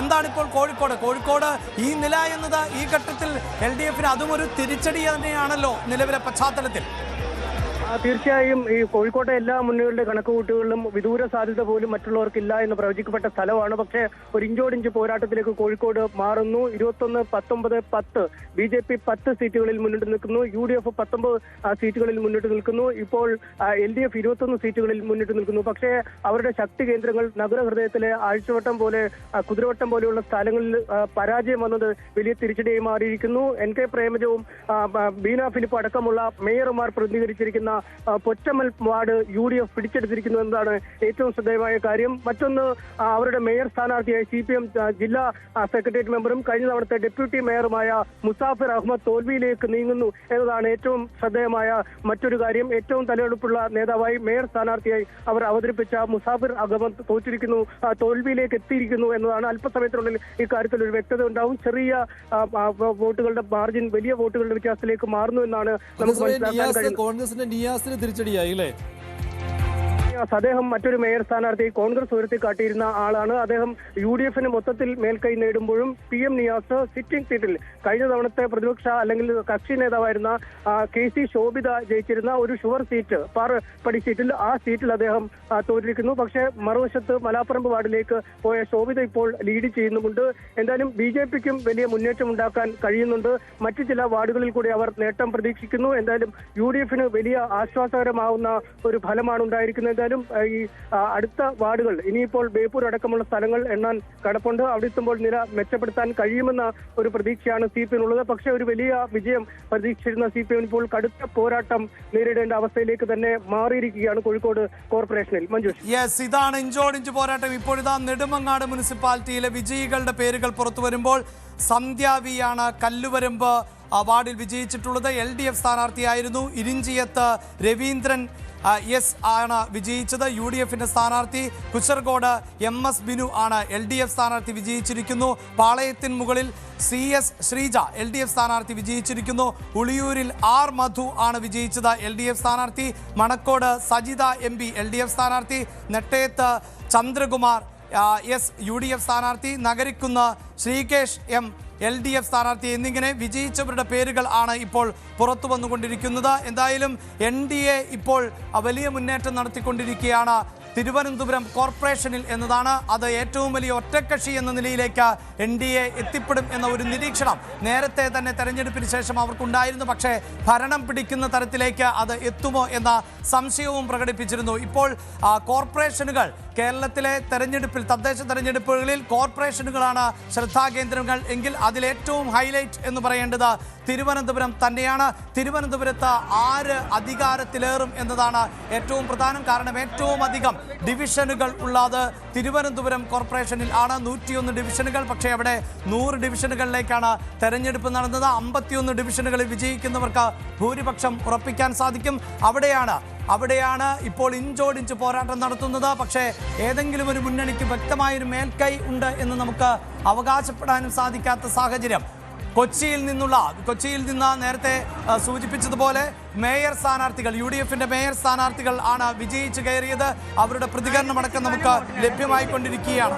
എന്താണിപ്പോൾ കോഴിക്കോട് ഈ നില എന്നത് ഈ ഘട്ടത്തിൽ LDFന് അതും ഒരു തിരിച്ചടി തന്നെയാണല്ലോ നിലവിലെ പശ്ചാത്തലത്തിൽ. തീർച്ചയായും ഈ കോഴിക്കോട്ടെ എല്ലാ മുന്നണികളുടെ കണക്കുകൂട്ടുകളിലും വിദൂര സാധ്യത പോലും മറ്റുള്ളവർക്കില്ല എന്ന് പ്രവചിക്കപ്പെട്ട സ്ഥലമാണ്. പക്ഷേ ഒരു ഇഞ്ചോടിഞ്ച് പോരാട്ടത്തിലേക്ക് കോഴിക്കോട് മാറുന്നു. 21-19-10 BJP 10 സീറ്റുകളിൽ മുന്നിട്ട് നിൽക്കുന്നു. UDF 19 സീറ്റുകളിൽ മുന്നിട്ട് നിൽക്കുന്നു. ഇപ്പോൾ LDF 21 സീറ്റുകളിൽ മുന്നിട്ട് നിൽക്കുന്നു. പക്ഷേ അവരുടെ ശക്തി കേന്ദ്രങ്ങൾ നഗരഹൃദയത്തിലെ ആഴ്ചവട്ടം പോലെ കുതിരവട്ടം പോലെയുള്ള സ്ഥലങ്ങളിൽ പരാജയം വന്നത് വലിയ തിരിച്ചടിയായി മാറിയിരിക്കുന്നു. NK പ്രേമജവും ബീന ഫിലിപ്പ് അടക്കമുള്ള മേയർമാർ പ്രതിനിധീകരിച്ചിരിക്കുന്ന പൊറ്റമ്മൽ വാർഡ് UDF പിടിച്ചെടുത്തിരിക്കുന്നു എന്നതാണ് ഏറ്റവും ശ്രദ്ധേയമായ കാര്യം. മറ്റൊന്ന്, അവരുടെ മേയർ സ്ഥാനാർത്ഥിയായ CPM ജില്ലാ സെക്രട്ടേറിയറ്റ് മെമ്പറും കഴിഞ്ഞ തവണത്തെ ഡെപ്യൂട്ടി മേയറുമായ മുസാഫിർ അഹമ്മദ് തോൽവിയിലേക്ക് നീങ്ങുന്നു എന്നതാണ് ഏറ്റവും ശ്രദ്ധേയമായ മറ്റൊരു കാര്യം. ഏറ്റവും തലയെടുപ്പുള്ള നേതാവായി മേയർ സ്ഥാനാർത്ഥിയായി അവർ അവതരിപ്പിച്ച മുസാഫിർ അഹമ്മദ് തോൽവിയിലേക്ക് എത്തിയിരിക്കുന്നു എന്നതാണ്. അല്പസമയത്തിനുള്ളിൽ ഇക്കാര്യത്തിൽ ഒരു വ്യക്തത ഉണ്ടാവും. ചെറിയ വോട്ടുകളുടെ മാർജിൻ വലിയ വോട്ടുകളുടെ വ്യത്യാസത്തിലേക്ക് മാറുന്നു എന്നാണ് നമുക്ക് മനസ്സിലാക്കാൻ കഴിയുന്നത്. തിരിച്ചടിയായില്ലേ? അദ്ദേഹം മറ്റൊരു മേയർ സ്ഥാനാർത്ഥി കോൺഗ്രസ് ഉയർത്തിക്കാട്ടിയിരുന്ന ആളാണ്. അദ്ദേഹം UDFന് മൊത്തത്തിൽ മേൽക്കൈ നേടുമ്പോഴും PM നിയാസ് സിറ്റിംഗ് സീറ്റിൽ കഴിഞ്ഞ തവണത്തെ പ്രതിപക്ഷ അല്ലെങ്കിൽ കക്ഷി നേതാവായിരുന്ന KC ശോഭിത ജയിച്ചിരുന്ന ഒരു ഷുവർ സീറ്റ് പാറപ്പടി സീറ്റിൽ ആ സീറ്റിൽ അദ്ദേഹം തോറ്റിരിക്കുന്നു. പക്ഷേ മറുവശത്ത് മലാപ്പറമ്പ് വാർഡിലേക്ക് പോയ ശോഭിത ഇപ്പോൾ ലീഡ് ചെയ്യുന്നുമുണ്ട്. എന്തായാലും BJPക്കും വലിയ മുന്നേറ്റം ഉണ്ടാക്കാൻ കഴിയുന്നുണ്ട്. മറ്റു ചില വാർഡുകളിൽ കൂടി അവർ നേട്ടം പ്രതീക്ഷിക്കുന്നു. എന്തായാലും UDFന് വലിയ ആശ്വാസകരമാവുന്ന ഒരു ഫലമാണ് ഉണ്ടായിരിക്കുന്നത്. ഈ അടുത്ത വാർഡുകൾ ഇനിയിപ്പോൾ ബേപ്പൂർ അടക്കമുള്ള സ്ഥലങ്ങൾ എണ്ണാൻ കടപ്പുണ്ട്. അവിടെ എത്തുമ്പോൾ നില മെച്ചപ്പെടുത്താൻ കഴിയുമെന്ന ഒരു പ്രതീക്ഷയാണ് CPM-നുള്ളത്. പക്ഷേ ഒരു വലിയ വിജയം പ്രതീക്ഷിച്ചിരുന്ന CPM ഇപ്പോൾ കടുത്ത പോരാട്ടം നേരിടേണ്ട അവസ്ഥയിലേക്ക് തന്നെ മാറിയിരിക്കുകയാണ് കോഴിക്കോട് കോർപ്പറേഷനിൽ. മഞ്ജുഷ്, ഇതാണ് ഇഞ്ചോടിഞ്ച് പോരാട്ടം. ഇപ്പോഴിതാ നെടുമങ്ങാട് മുനിസിപ്പാലിറ്റിയിലെ വിജയികളുടെ പേരുകൾ പുറത്തു വരുമ്പോൾ സന്ധ്യ V ആണ് കല്ലുവരമ്പ് വാർഡിൽ വിജയിച്ചിട്ടുള്ളത്. LDF സ്ഥാനാർത്ഥിയായിരുന്നു. ഇരിഞ്ചിയത്ത് രവീന്ദ്രൻ S ആണ് വിജയിച്ചത്. UDFന്റെ സ്ഥാനാർത്ഥി കുച്ചർകോട് MS ബിനു ആണ്. LDF സ്ഥാനാർത്ഥി വിജയിച്ചിരിക്കുന്നു. പാളയത്തിന് മുകളിൽ CS ശ്രീജ LDF സ്ഥാനാർത്ഥി വിജയിച്ചിരിക്കുന്നു. ഉളിയൂരിൽ R മധു ആണ് വിജയിച്ചത്, LDF സ്ഥാനാർത്ഥി. മണക്കോട് സജിത MP LDF സ്ഥാനാർത്ഥി. നെട്ടയത്ത് ചന്ദ്രകുമാർ S UDF സ്ഥാനാർത്ഥി. നഗരിക്കുന്ന് ശ്രീകേഷ് M LDF സ്ഥാനാർത്ഥി എന്നിങ്ങനെ വിജയിച്ചവരുടെ പേരുകൾ ആണ് ഇപ്പോൾ പുറത്തു വന്നുകൊണ്ടിരിക്കുന്നത്. എന്തായാലും NDA ഇപ്പോൾ വലിയ മുന്നേറ്റം നടത്തിക്കൊണ്ടിരിക്കുകയാണ് തിരുവനന്തപുരം കോർപ്പറേഷനിൽ എന്നതാണ്. അത് ഏറ്റവും വലിയ ഒറ്റക്കക്ഷി എന്ന നിലയിലേക്ക് NDA എത്തിപ്പെടും എന്ന ഒരു നിരീക്ഷണം നേരത്തെ തന്നെ തെരഞ്ഞെടുപ്പിന് ശേഷം അവർക്കുണ്ടായിരുന്നു. പക്ഷേ ഭരണം പിടിക്കുന്ന തരത്തിലേക്ക് അത് എത്തുമോ എന്ന സംശയവും പ്രകടിപ്പിച്ചിരുന്നു. ഇപ്പോൾ കോർപ്പറേഷനുകൾ കേരളത്തിലെ തെരഞ്ഞെടുപ്പിൽ തദ്ദേശ തെരഞ്ഞെടുപ്പുകളിൽ കോർപ്പറേഷനുകളാണ് ശ്രദ്ധാകേന്ദ്രങ്ങൾ എങ്കിൽ അതിലേറ്റവും ഹൈലൈറ്റ് എന്ന് പറയേണ്ടത് തിരുവനന്തപുരം തന്നെയാണ്. തിരുവനന്തപുരത്ത് ആര് അധികാരത്തിലേറും എന്നതാണ് ഏറ്റവും പ്രധാനം. കാരണം ഏറ്റവും അധികം ഡിവിഷനുകൾ ഉള്ളത് തിരുവനന്തപുരം കോർപ്പറേഷനിൽ ആണ്. 101 ഡിവിഷനുകൾ. പക്ഷേ അവിടെ 100 ഡിവിഷനുകളിലേക്കാണ് തെരഞ്ഞെടുപ്പ് നടന്നത്. 51 ഡിവിഷനുകളിൽ വിജയിക്കുന്നവർക്ക് ഭൂരിപക്ഷം ഉറപ്പിക്കാൻ സാധിക്കും. അവിടെയാണ് ഇപ്പോൾ ഇഞ്ചോടിഞ്ച് പോരാട്ടം നടത്തുന്നത്. പക്ഷേ ഏതെങ്കിലും ഒരു മുന്നണിക്ക് വ്യക്തമായൊരു മേൽക്കൈ ഉണ്ട് എന്ന് നമുക്ക് അവകാശപ്പെടാനും സാധിക്കാത്ത സാഹചര്യം. കൊച്ചിയിൽ നിന്ന് നേരത്തെ സൂചിപ്പിച്ചതുപോലെ മേയർ സ്ഥാനാർത്ഥികൾ UDFന്റെ മേയർ സ്ഥാനാർത്ഥികൾ ആണ് വിജയിച്ചു കയറിയത്. അവരുടെ പ്രതികരണമടക്കം നമുക്ക് ലഭ്യമായിക്കൊണ്ടിരിക്കുകയാണ്.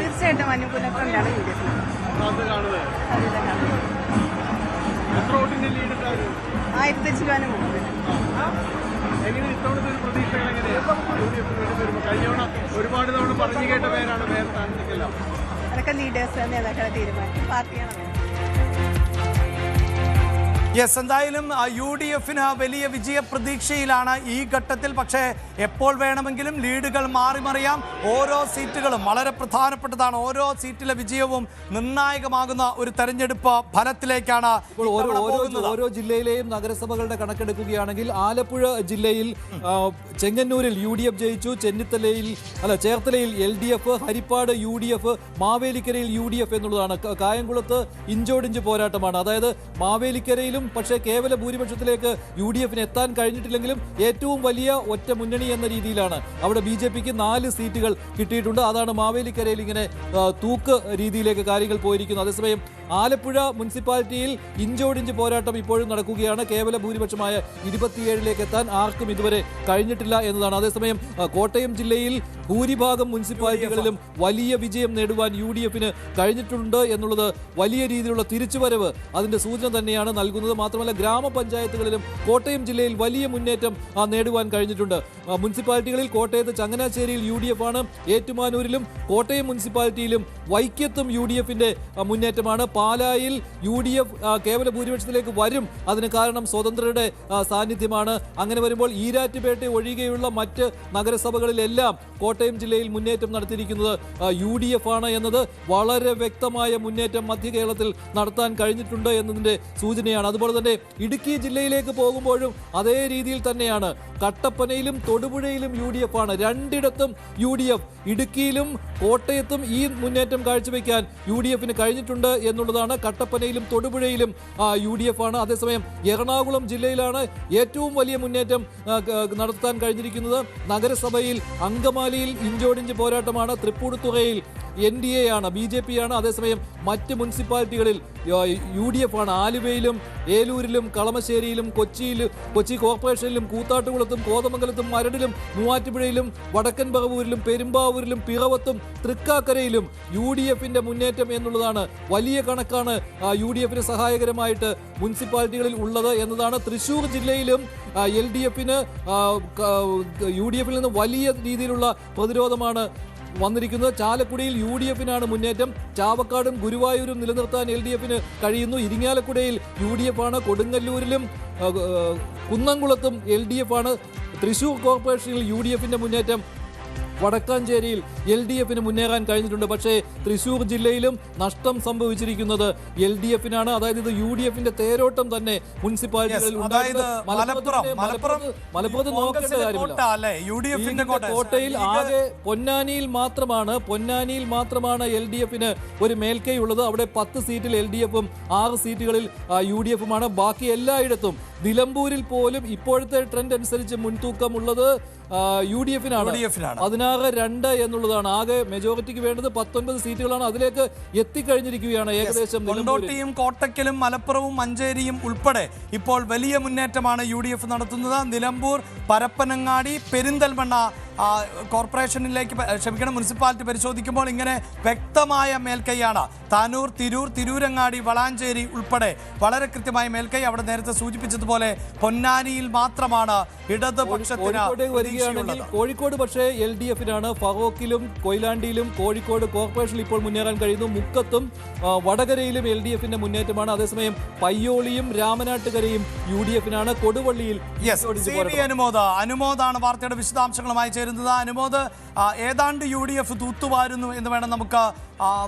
തീർച്ചയായിട്ടും അനുകൂല ട്രെൻഡാണ് ഒരുപാട് തവണ പറഞ്ഞു കേട്ട പേരാണ് മേയർ സ്ഥാനത്തേക്കെല്ലാം. അതൊക്കെ ലീഡേഴ്സ് നേതാക്കളെ തീരുമാനിക്കും, പാർട്ടിയാണ്. എന്തായാലും UDFന് വലിയ വിജയ പ്രതീക്ഷയിലാണ് ഈ ഘട്ടത്തിൽ. പക്ഷേ എപ്പോൾ വേണമെങ്കിലും ലീഡുകൾ മാറിമറിയാം. ഓരോ സീറ്റുകളും വളരെ പ്രധാനപ്പെട്ടതാണ്. ഓരോ സീറ്റിലെ വിജയവും നിർണായകമാകുന്ന ഒരു തെരഞ്ഞെടുപ്പ് ഫലത്തിലേക്കാണ്. ഓരോ ജില്ലയിലെയും നഗരസഭകളുടെ കണക്കെടുക്കുകയാണെങ്കിൽ ആലപ്പുഴ ജില്ലയിൽ ചെങ്ങന്നൂരിൽ UDF ജയിച്ചു, ചേർത്തലയിൽ LDF, ഹരിപ്പാട് UDF, മാവേലിക്കരയിൽ UDF എന്നുള്ളതാണ്. കായംകുളത്ത് ഇഞ്ചോടിഞ്ച് പോരാട്ടമാണ്. അതായത് മാവേലിക്കരയിലും പക്ഷേ കേവല ഭൂരിപക്ഷത്തിലേക്ക് UDFന് എത്താൻ കഴിഞ്ഞിട്ടില്ലെങ്കിലും ഏറ്റവും വലിയ ഒറ്റ മുന്നണി എന്ന രീതിയിലാണ്. അവിടെ BJPക്ക് 4 സീറ്റുകൾ കിട്ടിയിട്ടുണ്ട്. അതാണ് മാവേലിക്കരയിൽ ഇങ്ങനെ തൂക്ക് രീതിയിലേക്ക് കാര്യങ്ങൾ പോയിരിക്കുന്നത്. അതേസമയം ആലപ്പുഴ മുനിസിപ്പാലിറ്റിയിൽ ഇഞ്ചോടിഞ്ച് പോരാട്ടം ഇപ്പോഴും നടക്കുകയാണ്. കേവല ഭൂരിപക്ഷമായ 27ലേക്ക് എത്താൻ ആർക്കും ഇതുവരെ കഴിഞ്ഞിട്ടില്ല എന്നതാണ്. അതേസമയം കോട്ടയം ജില്ലയിൽ ഭൂരിഭാഗം മുനിസിപ്പാലിറ്റികളിലും വലിയ വിജയം നേടുവാൻ UDFന് കഴിഞ്ഞിട്ടുണ്ട് എന്നുള്ളത് വലിയ രീതിയിലുള്ള തിരിച്ചുവരവ് അതിന്റെ സൂചന തന്നെയാണ് നൽകുന്നത്. മാത്രമല്ല ഗ്രാമപഞ്ചായത്തുകളിലും കോട്ടയം ജില്ലയിൽ വലിയ മുന്നേറ്റം നേടുവാൻ കഴിഞ്ഞിട്ടുണ്ട്. മുനിസിപ്പാലിറ്റികളിൽ കോട്ടയത്ത് ചങ്ങനാശ്ശേരിയിൽ UDF ആണ്, ഏറ്റുമാനൂരിലും കോട്ടയം മുനിസിപ്പാലിറ്റിയിലും വൈക്കത്തും UDFന്റെ മുന്നേറ്റമാണ്. പാലായിൽ UDF കേവല ഭൂരിപക്ഷത്തിലേക്ക് വരും. അതിന് കാരണം സ്വതന്ത്രരുടെ സാന്നിധ്യമാണ്. അങ്ങനെ വരുമ്പോൾ ഈരാറ്റുപേട്ട ഒഴികെയുള്ള മറ്റ് നഗരസഭകളിലെല്ലാം കോട്ടയം ജില്ലയിൽ മുന്നേറ്റം നടത്തിയിരിക്കുന്നത് UDF ആണ് എന്നത് വളരെ വ്യക്തമായ മുന്നേറ്റം മധ്യ കേരളത്തിൽ നടത്താൻ കഴിഞ്ഞിട്ടുണ്ട് എന്നതിന്റെ സൂചനയാണ്. അതുപോലെ തന്നെ ഇടുക്കി ജില്ലയിലേക്ക് പോകുമ്പോഴും അതേ രീതിയിൽ തന്നെയാണ്. കട്ടപ്പനയിലും തൊടുപുഴയിലും UDF ആണ്. രണ്ടിടത്തും UDF. ഇടുക്കിയിലും കോട്ടയത്തും ഈ മുന്നേറ്റം കാഴ്ചവെക്കാൻ UDFന് കഴിഞ്ഞിട്ടുണ്ട് എന്നുള്ളതാണ്. കട്ടപ്പനയിലും തൊടുപുഴയിലും UDF ആണ്. അതേസമയം എറണാകുളം ജില്ലയിലാണ് ഏറ്റവും വലിയ മുന്നേറ്റം നടത്താൻ കഴിഞ്ഞിരിക്കുന്നത്. നഗരസഭയിൽ അങ്കമാലിയിൽ ഇഞ്ചോടിഞ്ച് പോരാട്ടമാണ്. തൃപ്പൂണിത്തുറയിൽ NDA ആണ്, BJP ആണ്. അതേസമയം മറ്റ് മുനിസിപ്പാലിറ്റികളിൽ UDF ആണ്. ആലുവയിലും ഏലൂരിലും കളമശ്ശേരിയിലും കൊച്ചി കോർപ്പറേഷനിലും കൂത്താട്ടുകുളത്തും കോതമംഗലത്തും മരടിലും മൂവാറ്റുപുഴയിലും വടക്കൻ പറവൂരിലും പെരുമ്പാവൂരിലും പിറവത്തും തൃക്കാക്കരയിലും UDFന്റെ മുന്നേറ്റം എന്നുള്ളതാണ്. വലിയ കണക്കാണ് UDFന് സഹായകരമായിട്ട് മുനിസിപ്പാലിറ്റികളിൽ ഉള്ളത് എന്നതാണ്. തൃശ്ശൂർ ജില്ലയിലും LDFന് UDFിൽ നിന്ന് വലിയ രീതിയിലുള്ള പ്രതിരോധമാണ് വന്നിരിക്കുന്നത്. ചാലക്കുടിയിൽ UDFനാണ് മുന്നേറ്റം. ചാവക്കാടും ഗുരുവായൂരും നിലനിർത്താൻ LDFന് കഴിയുന്നു. ഇരിങ്ങാലക്കുടയിൽ UDF ആണ്. കൊടുങ്ങല്ലൂരിലും കുന്നംകുളത്തും LDF ആണ്. തൃശൂർ കോർപ്പറേഷനിൽ UDFന്റെ മുന്നേറ്റം. വടക്കാഞ്ചേരിയിൽ LDFന് മുന്നേറാൻ കഴിഞ്ഞിട്ടുണ്ട്. പക്ഷേ തൃശൂർ ജില്ലയിലും നഷ്ടം സംഭവിച്ചിരിക്കുന്നത് LDFനാണ്. അതായത് ഇത് UDFന്റെ തേരോട്ടം തന്നെ മുനിസിപ്പാലിറ്റികളിൽ മലപ്പുറത്ത് നോക്കേണ്ട കാര്യമില്ല. കോട്ടയിൽ ആകെ പൊന്നാനിയിൽ മാത്രമാണ് LDFന് ഒരു മേൽക്കൈ ഉള്ളത്. അവിടെ 10 സീറ്റിൽ LDFും 6 സീറ്റുകളിൽ UDFുമാണ്. ബാക്കി എല്ലായിടത്തും നിലമ്പൂരിൽ പോലും ഇപ്പോഴത്തെ ട്രെൻഡ് അനുസരിച്ച് മുൻതൂക്കമുള്ളത് UDFനാണ്. 16-2 എന്നുള്ളതാണ്. ആകെ മെജോറിറ്റിക്ക് വേണ്ടത് 19 സീറ്റുകളാണ്. അതിലേക്ക് എത്തിക്കഴിഞ്ഞിരിക്കുകയാണ് ഏകദേശം. കൊണ്ടോട്ടിയും കോട്ടക്കലും മലപ്പുറവും മഞ്ചേരിയും ഉൾപ്പെടെ ഇപ്പോൾ വലിയ മുന്നേറ്റമാണ് UDF നടത്തുന്നത്. നിലമ്പൂർ, പരപ്പനങ്ങാടി, പെരിന്തൽമണ്ണ കോർപ്പറേഷനിലേക്ക് മുനിസിപ്പാലിറ്റി പരിശോധിക്കുമ്പോൾ ഇങ്ങനെ വ്യക്തമായ മേൽക്കൈയാണ്. താനൂർ, തിരൂരങ്ങാടി, വളാഞ്ചേരി ഉൾപ്പെടെ വളരെ കൃത്യമായ മേൽക്കൈ. അവിടെ നേരത്തെ സൂചിപ്പിച്ചതുപോലെ പൊന്നാനിയിൽ മാത്രമാണ് ഇടതുപക്ഷത്തിന്. കോഴിക്കോട് പക്ഷേ LDFനാണ്. ഫറോക്കിലും കൊയിലാണ്ടിയിലും കോഴിക്കോട് കോർപ്പറേഷനിൽ ഇപ്പോൾ മുന്നേറാൻ കഴിയുന്നു. മുക്കത്തും വടകരയിലും LDFന്റെ മുന്നേറ്റമാണ്. അതേസമയം പയ്യോളിയും രാമനാട്ടുകരയും UDFനാണ്. കൊടുവള്ളിയിൽ അനുമോദാണ് വാർത്തയുടെ വിശദാംശങ്ങളുമായി ചേരുന്നത്. അനുമോദ്, ഏതാണ്ട് UDF തൂത്തുവാരുന്നു എന്ന് വേണം നമുക്ക്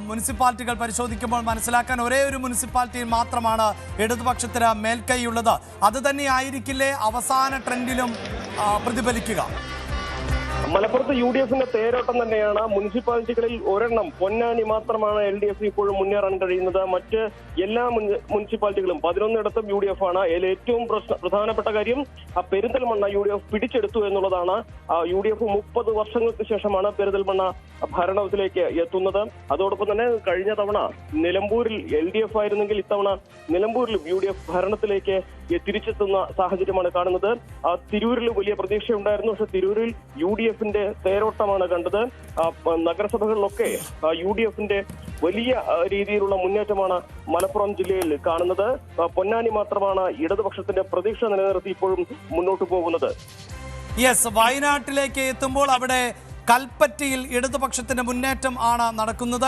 മുനിസിപ്പാലിറ്റികൾ പരിശോധിക്കുമ്പോൾ മനസ്സിലാക്കാൻ. ഒരേ ഒരു മുനിസിപ്പാലിറ്റിയിൽ മാത്രമാണ് ഇടതുപക്ഷത്തിന് മേൽക്കൈയുള്ളത്. അത് തന്നെ ആയിരിക്കില്ലേ അവസാന ട്രെൻഡിലും പ്രതിഫലിക്കുക? മലപ്പുറത്ത് UDFന്റെ തേരോട്ടം തന്നെയാണ്. മുനിസിപ്പാലിറ്റികളിൽ ഒരെണ്ണം പൊന്നാനി മാത്രമാണ് LDF ഇപ്പോഴും മുന്നേറാൻ കഴിയുന്നത്. മറ്റ് എല്ലാ മുനിസിപ്പാലിറ്റികളും 11 UDF ആണ്. അതിൽ ഏറ്റവും പ്രധാനപ്പെട്ട കാര്യം പെരിന്തൽമണ്ണ UDF പിടിച്ചെടുത്തു എന്നുള്ളതാണ്. UDF 30 വർഷങ്ങൾക്ക് ശേഷമാണ് പെരിന്തൽമണ്ണ ഭരണത്തിലേക്ക് എത്തുന്നത്. അതോടൊപ്പം തന്നെ കഴിഞ്ഞ തവണ നിലമ്പൂരിൽ LDF ആയിരുന്നെങ്കിൽ ഇത്തവണ നിലമ്പൂരിലും UDF ഭരണത്തിലേക്ക് തിരിച്ചെത്തുന്ന സാഹചര്യമാണ് കാണുന്നത്. തിരൂരിൽ വലിയ പ്രതീക്ഷയുണ്ടായിരുന്നു. പക്ഷെ തിരൂരിൽ UDFന്റെ തേരോട്ടമാണ് കണ്ടത്. നഗരസഭകളിലൊക്കെ UDFന്റെ വലിയ രീതിയിലുള്ള മുന്നേറ്റമാണ് മലപ്പുറം ജില്ലയിൽ കാണുന്നത്. പൊന്നാനി മാത്രമാണ് ഇടതുപക്ഷത്തിന്റെ പ്രതീക്ഷ നിലനിർത്തി ഇപ്പോഴും മുന്നോട്ട് പോകുന്നത്. വയനാട്ടിലേക്ക് എത്തുമ്പോൾ അവിടെ കൽപ്പറ്റയിൽ ഇടതുപക്ഷത്തിന്റെ മുന്നേറ്റം ആണ് നടക്കുന്നത്.